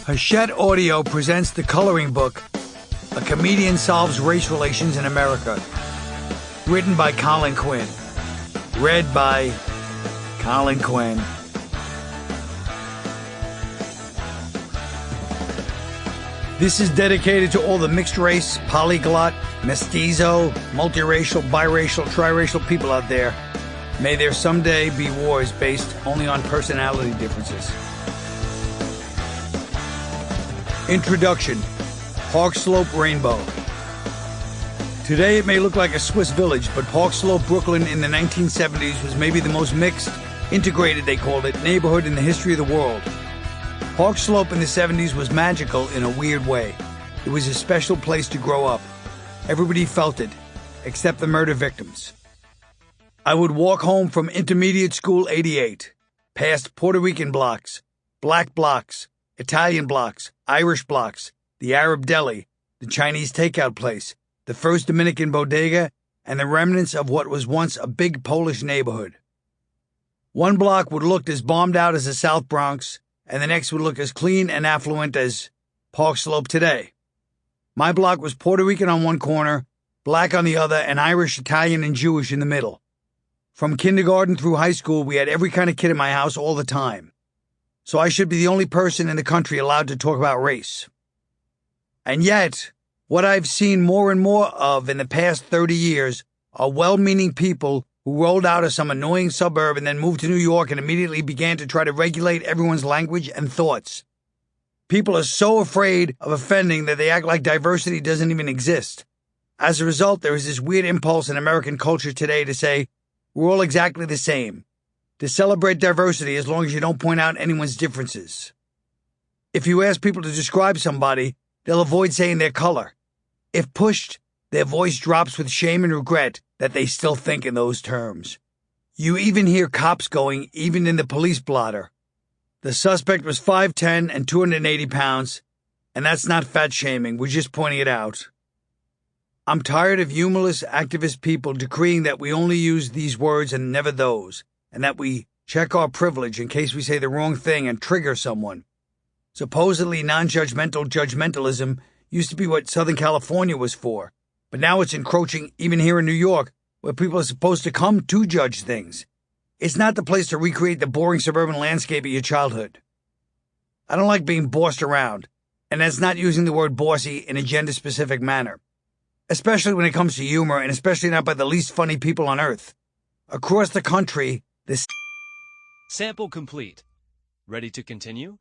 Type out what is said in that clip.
Hachette Audio presents The Coloring Book, A Comedian Solves Race Relations in America. Written by Colin Quinn. Read by Colin Quinn. This is dedicated to all the mixed race, polyglot, mestizo, multiracial, biracial, triracial people out there. May there someday be wars based only on personality differences. Introduction. Park Slope Rainbow. Today it may look like a Swiss village, but Park Slope, Brooklyn in the 1970s was maybe the most mixed, integrated they called it, neighborhood in the history of the world. Park Slope in the 70s was magical in a weird way. It was a special place to grow up. Everybody felt it, except the murder victims. I would walk home from Intermediate School 88, past Puerto Rican blocks, black blocks, Italian blocks, Irish blocks, the Arab deli, the Chinese takeout place, the first Dominican bodega, and the remnants of what was once a big Polish neighborhood. One block would look as bombed out as the South Bronx, and the next would look as clean and affluent as Park Slope today. My block was Puerto Rican on one corner, black on the other, and Irish, Italian, and Jewish in the middle. From kindergarten through high school, we had every kind of kid in my house all the time. So I should be the only person in the country allowed to talk about race. And yet, what I've seen more and more of in the past 30 years are well-meaning people who rolled out of some annoying suburb and then moved to New York and immediately began to try to regulate everyone's language and thoughts. People are so afraid of offending that they act like diversity doesn't even exist. As a result, there is this weird impulse in American culture today to say, we're all exactly the same. To celebrate diversity as long as you don't point out anyone's differences. If you ask people to describe somebody, they'll avoid saying their color. If pushed, their voice drops with shame and regret that they still think in those terms. You even hear cops going, even in the police blotter. The suspect was 5'10" and 280 pounds, and that's not fat shaming, we're just pointing it out. I'm tired of humorless activist people decreeing that we only use these words and never those, and that we check our privilege in case we say the wrong thing and trigger someone. Supposedly non-judgmental judgmentalism used to be what Southern California was for, but now it's encroaching even here in New York, where people are supposed to come to judge things. It's not the place to recreate the boring suburban landscape of your childhood. I don't like being bossed around, and that's not using the word bossy in a gender-specific manner, especially when it comes to humor, and especially not by the least funny people on earth. Across the country, this sample complete. Ready to continue?